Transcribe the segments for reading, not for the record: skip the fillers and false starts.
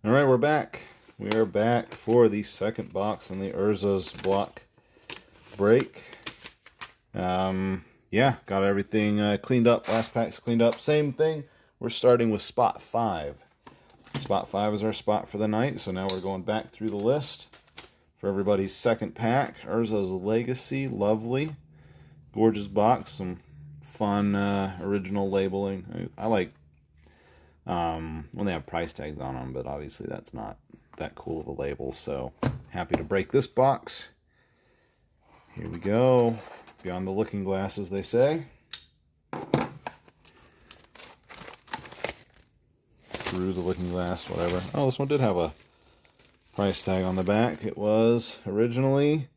All right, we're back. We are back for the second box in the Urza's block break. Yeah, got everything cleaned up. Last pack's cleaned up. Same thing. We're starting with spot 5. Spot 5 is our spot for the night, so now we're going back through the list for everybody's second pack. Urza's Legacy, lovely. Gorgeous box, some fun original labeling. I like when they have price tags on them, but obviously that's not that cool of a label, so happy to break this box. Here we go. Beyond the looking glass, as they say. Through the looking glass, whatever. Oh, this one did have a price tag on the back. It was originally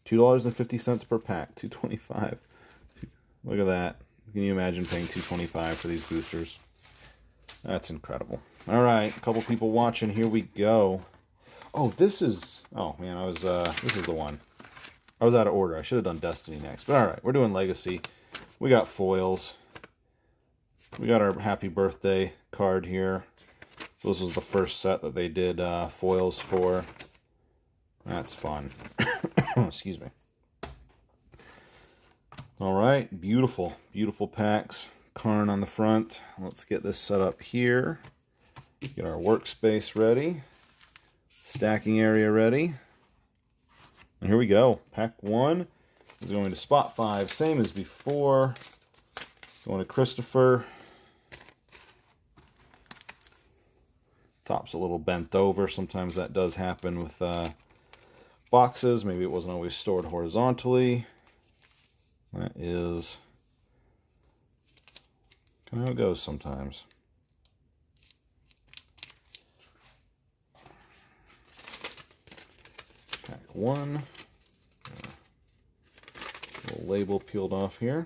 $2.50 per pack, $2.25. Look at that. Can you imagine paying $2.25 for these boosters? That's incredible. All right, a couple people watching. Here we go. Oh, this is... Oh, man, this is the one. I was out of order. I should have done Destiny next. But all right, we're doing Legacy. We got foils. We got our happy birthday card here. So this was the first set that they did foils for. That's fun. Excuse me. All right, beautiful, beautiful packs. Karn on the front. Let's get this set up here. Get our workspace ready. Stacking area ready. And here we go. Pack 1 is going to spot 5. Same as before. Going to Christopher. Top's a little bent over. Sometimes that does happen with boxes. Maybe it wasn't always stored horizontally. That is kind of how it goes sometimes. Pack 1. Little label peeled off here.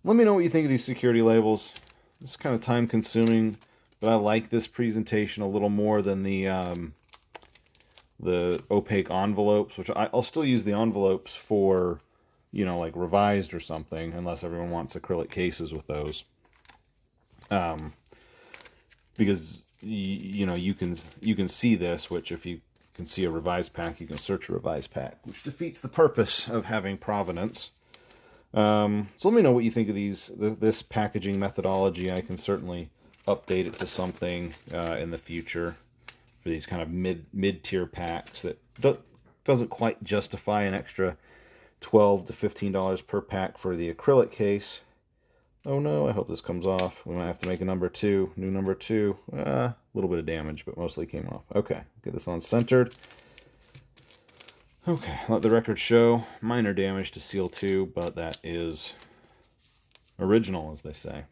Let me know what you think of these security labels. It's kind of time consuming, but I like this presentation a little more than the opaque envelopes, which I'll still use the envelopes for, you know, like revised or something, unless everyone wants acrylic cases with those. Because you know, you can see this, which if you can see a revised pack, you can search a revised pack, which defeats the purpose of having provenance. So let me know what you think of this packaging methodology. I can certainly update it to something in the future for these kind of mid-tier packs that doesn't quite justify an extra $12 to $15 per pack for the acrylic case. Oh no, I hope this comes off. We might have to make a number 2, new number 2. A little bit of damage, but mostly came off. Okay, get this on centered. Okay, let the record show. Minor damage to seal 2, but that is original, as they say.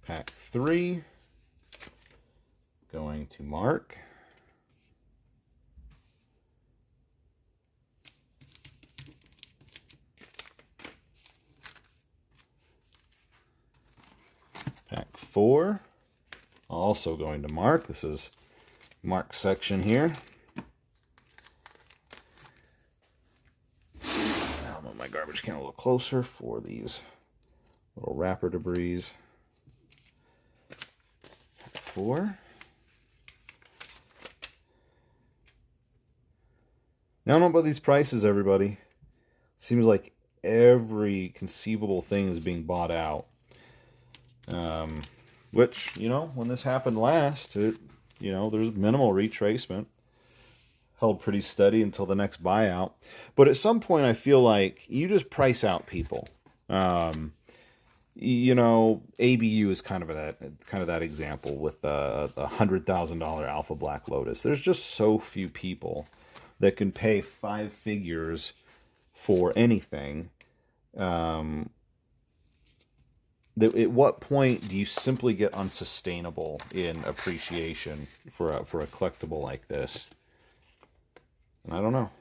Pack 3, going to Mark. Pack 4, also going to Mark. This is Mark's section here. I'll move my garbage can a little closer for these little wrapper debris. Pack 4. Now, I don't know about these prices, everybody. Seems like every conceivable thing is being bought out. Which, you know, when this happened last, you know, there's minimal retracement. Held pretty steady until the next buyout. But at some point, I feel like you just price out people. You know, ABU is kind of that example with the $100,000 Alpha Black Lotus. There's just so few people that can pay 5 figures for anything. At what point do you simply get unsustainable in appreciation for a collectible like this? And I don't know.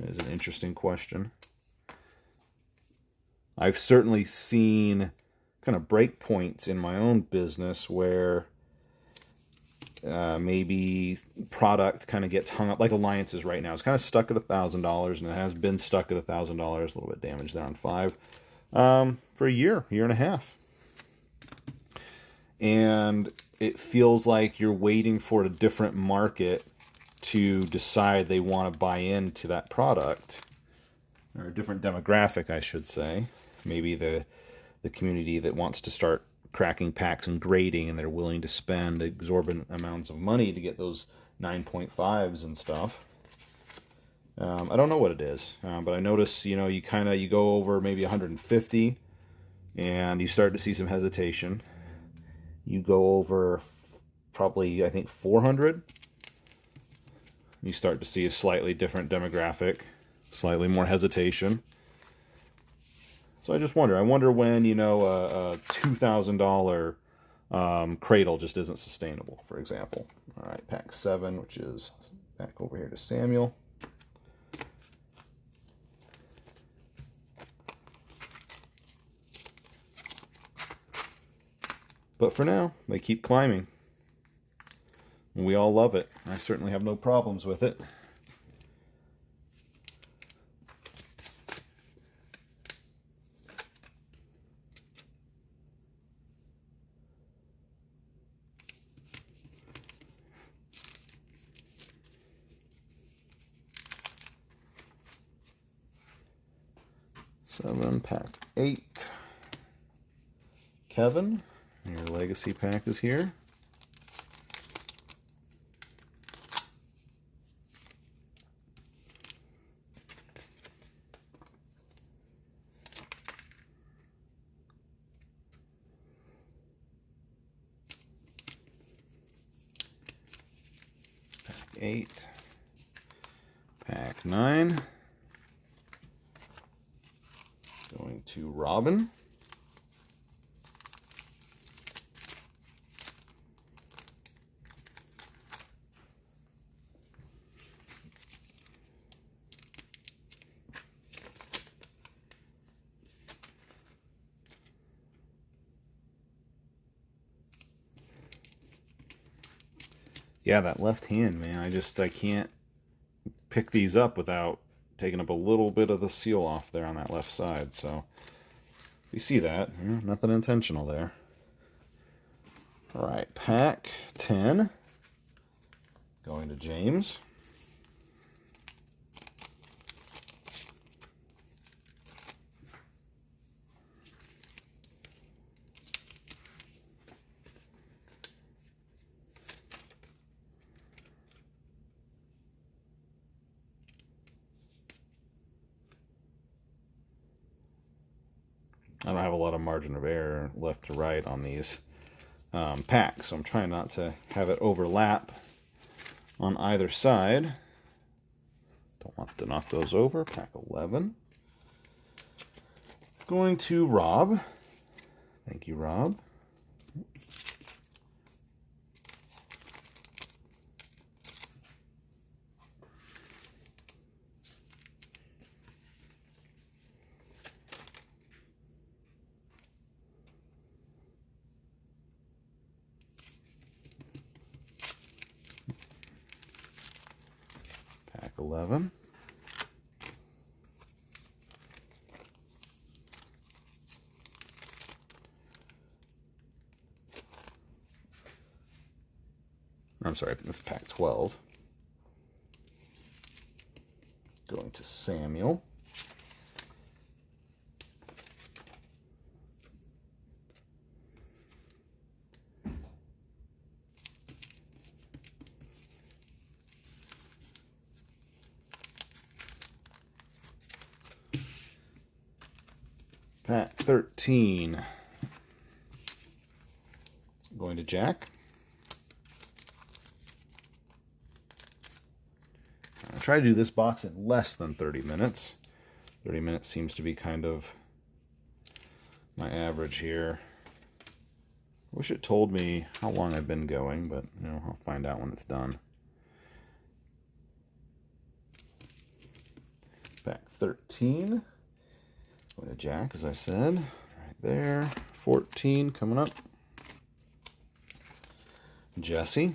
It is an interesting question. I've certainly seen kind of break points in my own business where maybe product kind of gets hung up, like Alliances right now. It's kind of stuck at $1,000, and it has been stuck at $1,000. A little bit damaged there on 5 for a year and a half. And it feels like you're waiting for a different market to decide they want to buy into that product, or a different demographic, I should say. Maybe the community that wants to start cracking packs and grading, and they're willing to spend exorbitant amounts of money to get those 9.5s and stuff. I don't know what it is, but I notice, you know, you go over maybe 150 and you start to see some hesitation. You go over probably, I think, 400, you start to see a slightly different demographic, slightly more hesitation. So I just wonder. I wonder when, you know, a $2,000 cradle just isn't sustainable, for example. All right, pack 7, which is back over here to Samuel. But for now, they keep climbing. And we all love it. I certainly have no problems with it. Pack 8. Kevin, your legacy pack is here. Pack 8. Pack 9. Going to Robin. Yeah, that left hand, man. I can't pick these up without taking up a little bit of the seal off there on that left side. So you see that. Nothing intentional there. All right, pack 10. Going to James. I don't have a lot of margin of error left to right on these packs, so I'm trying not to have it overlap on either side. Don't want to knock those over. Pack 11. Going to Rob. Thank you, Rob. Pack 11. I'm sorry, this is pack 12. Going to Samuel. Pack 13. Going to Jack. I'll try to do this box in less than 30 minutes. 30 minutes seems to be kind of my average here. I wish it told me how long I've been going, but you know, I'll find out when it's done. Pack 13. Going to Jack, as I said. Right there. 14 coming up. Jesse.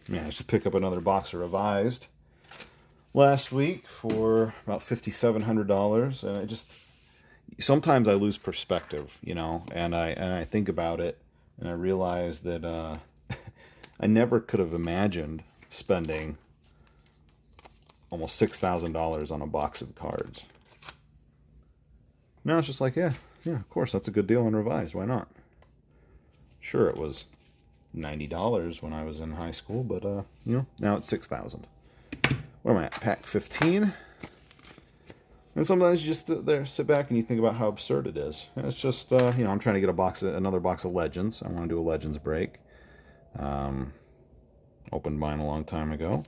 Managed to pick up another box of Revised last week for about $5,700, and it just sometimes I lose perspective, you know, and I think about it, and I realize that I never could have imagined spending almost $6,000 on a box of cards. Now it's just like, yeah, of course, that's a good deal on Revised. Why not? Sure, it was $90 when I was in high school, but you know, now it's $6,000. Where am I at? Pack 15. And sometimes you just sit back and you think about how absurd it is. And it's just, you know, I'm trying to get another box of Legends. I want to do a Legends break. Opened mine a long time ago.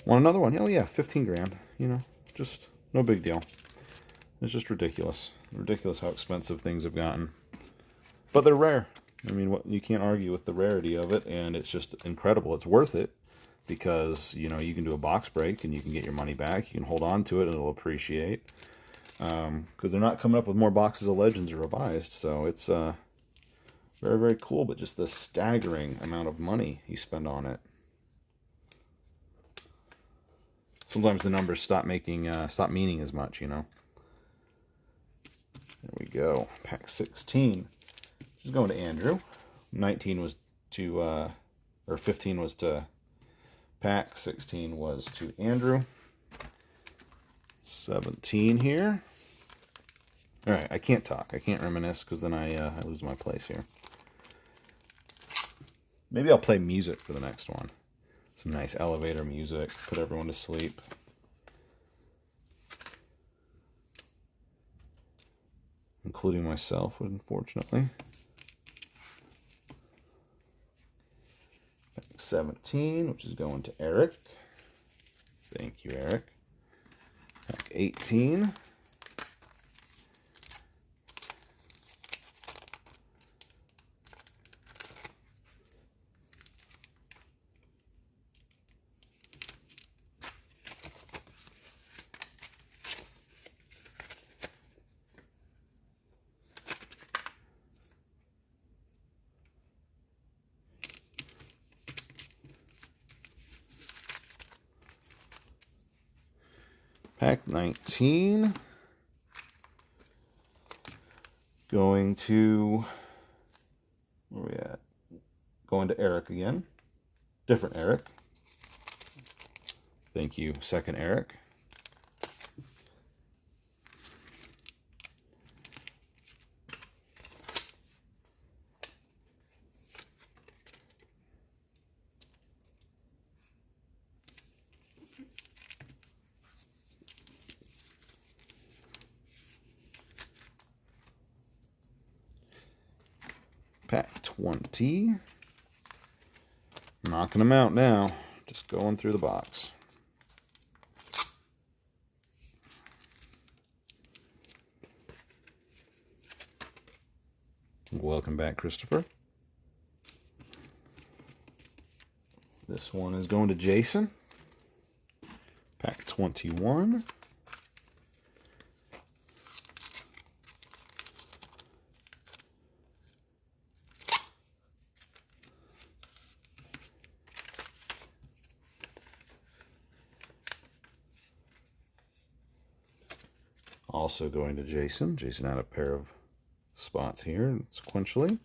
Want another one? Oh yeah, 15 grand. You know, just no big deal. It's just ridiculous. Ridiculous how expensive things have gotten. But they're rare. I mean, you can't argue with the rarity of it, and it's just incredible. It's worth it because, you know, you can do a box break and you can get your money back. You can hold on to it and it'll appreciate. Because they're not coming up with more boxes of Legends or Revised, so it's very, very cool, but just the staggering amount of money you spend on it. Sometimes the numbers stop meaning as much, you know. There we go. Pack 16. Just going to Andrew. 19 was to, or 15 was to Pack. 16 was to Andrew. 17 here. All right, I can't talk. I can't reminisce because then I lose my place here. Maybe I'll play music for the next one. Some nice elevator music. Put everyone to sleep. Including myself, unfortunately. 17, which is going to Eric. Thank you, Eric. Pack 18. Pack 19. Going to, where are we at? Going to Eric again. Different Eric. Thank you, second Eric. Pack 20. Knocking them out now. Just going through the box. Welcome back, Christopher. This one is going to Jason. Pack 21. Also going to Jason. Jason had a pair of spots here sequentially.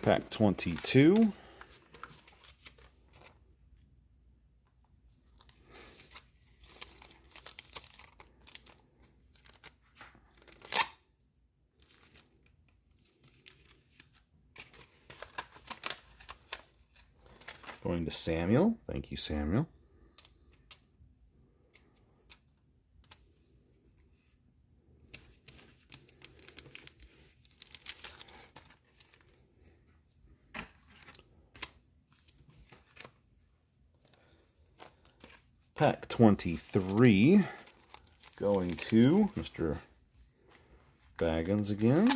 Pack 22. Going to Samuel. Thank you, Samuel. Pack 23, going to Mr. Baggins again.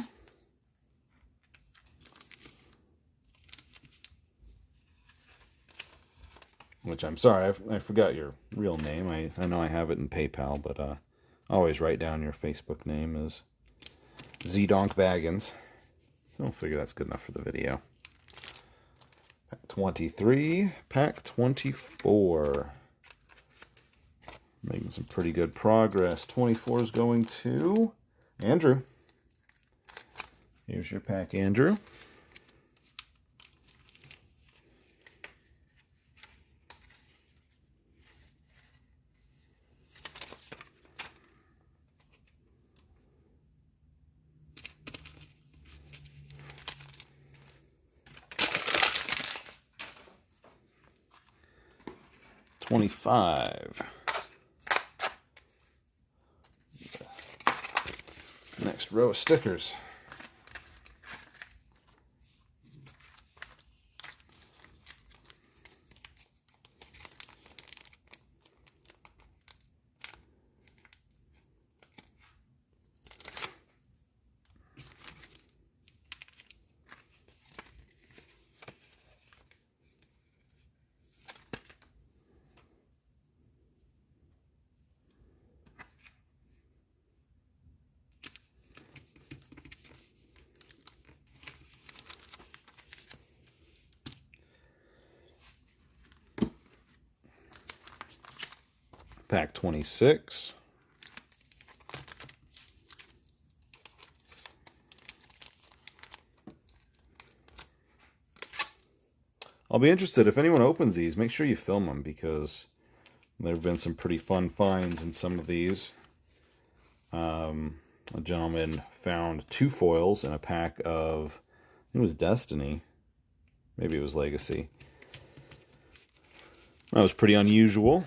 Which I'm sorry, I forgot your real name. I know I have it in PayPal, but I always write down your Facebook name as Z-Donk Baggins. So I'll figure that's good enough for the video. Pack 23, pack 24. Making some pretty good progress. 24 is going to Andrew. Here's your pack, Andrew. $25. Next row of stickers. Pack 26. I'll be interested if anyone opens these. Make sure you film them because there have been some pretty fun finds in some of these. A gentleman found 2 foils in a pack of, I think it was Destiny. Maybe it was Legacy. That was pretty unusual.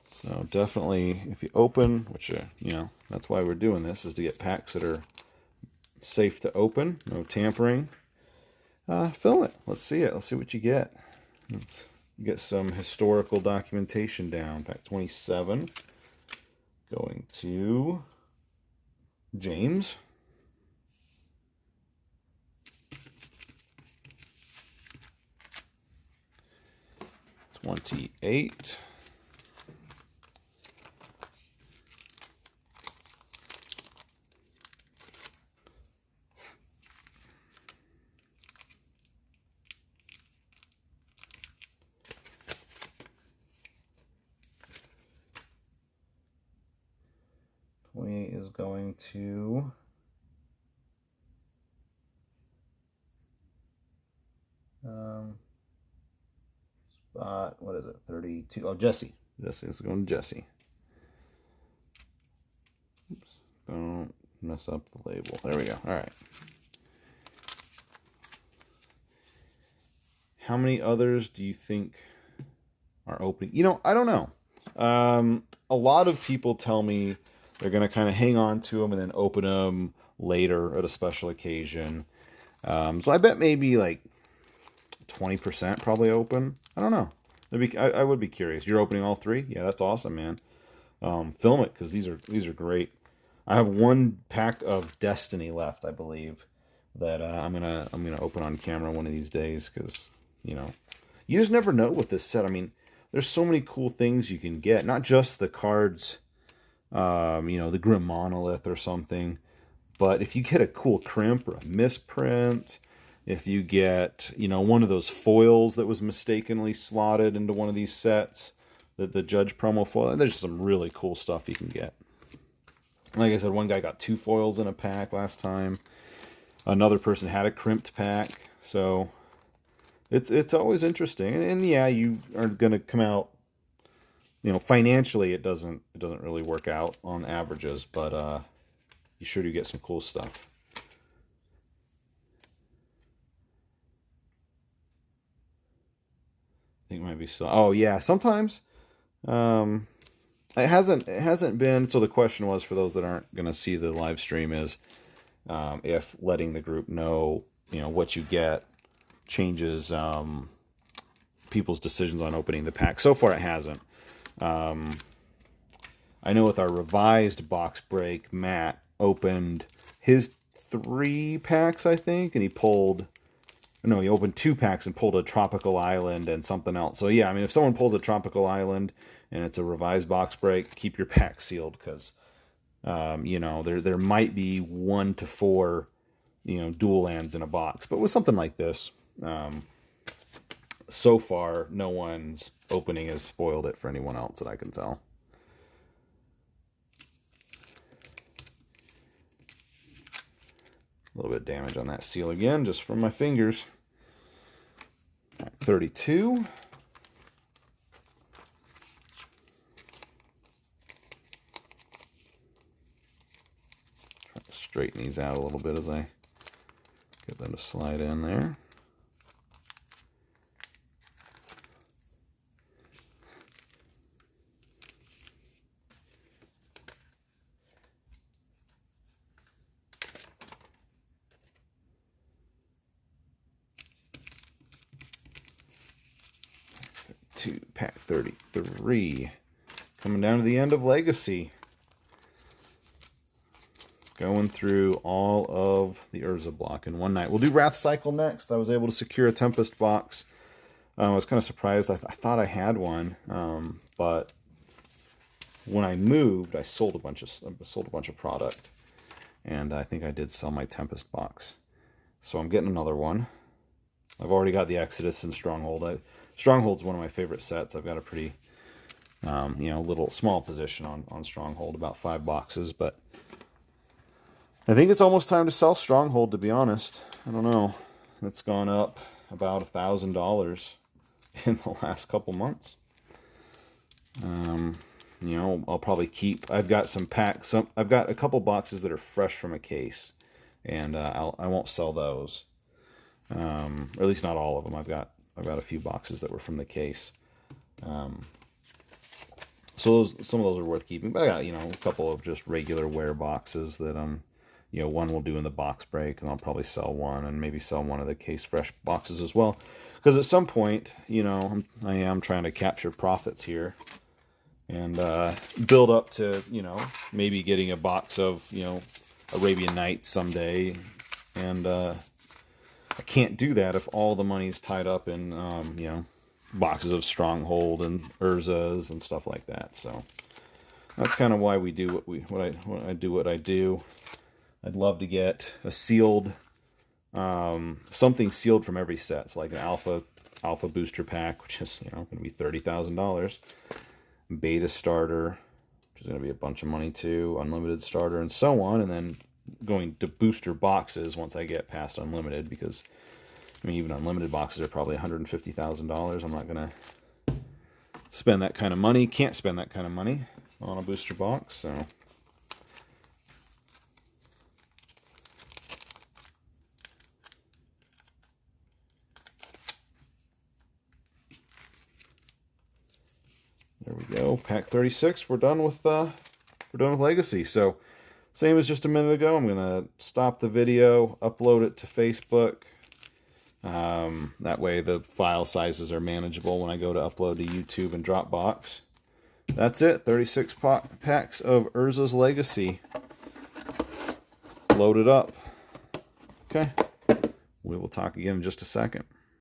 So definitely, if you open, which, you know, that's why we're doing this, is to get packs that are safe to open, no tampering. Film it. Let's see it. Let's see what you get. Let's get some historical documentation down. Pack 27. Going to James. $28. Is going to spot, what is it, 32? Oh, Jesse. Jesse is going to Jesse. Oops, don't mess up the label. There we go. All right. How many others do you think are opening? You know, I don't know. A lot of people tell me they're going to kind of hang on to them and then open them later at a special occasion. So I bet maybe like 20% probably open. I don't know. I would be curious. You're opening all 3? Yeah, that's awesome, man. Film it because these are great. I have 1 pack of Destiny left, I believe, that I'm gonna open on camera one of these days because, you know, you just never know with this set. I mean, there's so many cool things you can get. Not just the cards, you know, the Grim Monolith or something, but if you get a cool crimp or a misprint, if you get, you know, one of those foils that was mistakenly slotted into one of these sets, the Judge promo foil, there's some really cool stuff you can get. Like I said, one guy got 2 foils in a pack last time. Another person had a crimped pack. So it's always interesting. And yeah, you are going to come out, you know, financially it doesn't really work out on averages, but you sure do get some cool stuff. I think it might be so. Oh yeah, sometimes it hasn't been. So the question was, for those that aren't going to see the live stream, is if letting the group know, you know, what you get changes people's decisions on opening the pack. So far, it hasn't. I know with our revised box break, Matt opened his 3 packs, I think, and he opened 2 packs and pulled a Tropical Island and something else. So yeah, I mean, if someone pulls a Tropical Island and it's a revised box break, keep your pack sealed, because there might be 1 to 4 dual lands in a box. But with something like this, so far no one's opening has spoiled it for anyone else that I can tell. A little bit of damage on that seal again, just from my fingers. 32. Try to straighten these out a little bit as I get them to slide in there. Pack 33. Coming down to the end of Legacy. Going through all of the Urza block in one night. We'll do Wrath Cycle next. I was able to secure a Tempest box. I was kind of surprised. I thought I had one, but when I moved, I sold a bunch of product, and I think I did sell my Tempest box. So I'm getting another one. I've already got the Exodus and Stronghold. Stronghold's one of my favorite sets. I've got a pretty, little small position on Stronghold, about 5 boxes, but I think it's almost time to sell Stronghold, to be honest. I don't know. It's gone up about $1,000 in the last couple months. I'll probably keep. I've got some packs. I've got a couple boxes that are fresh from a case, and I won't sell those. Or at least not all of them. I've got a few boxes that were from the case. So some of those are worth keeping. But I got a couple of just regular wear boxes that one we'll do in the box break, and I'll probably sell one, and maybe sell one of the case fresh boxes as well. Because at some point, I am trying to capture profits here, and build up to maybe getting a box of Arabian Nights someday, and I can't do that if all the money's tied up in boxes of Stronghold and Urzas and stuff like that. So that's kind of why we do what I do. I'd love to get a sealed, something sealed from every set. So like an alpha booster pack, which is going to be $30,000. Beta starter, which is going to be a bunch of money too. Unlimited starter, and so on. And then going to booster boxes once I get past unlimited, because even unlimited boxes are probably $150,000. I'm not going to spend that kind of money. Can't spend that kind of money on a booster box. So there we go. Pack 36. We're done with Legacy. So same as just a minute ago. I'm gonna stop the video, upload it to Facebook. That way the file sizes are manageable when I go to upload to YouTube and Dropbox. That's it. 36 packs of Urza's Legacy loaded up. Okay. We will talk again in just a second.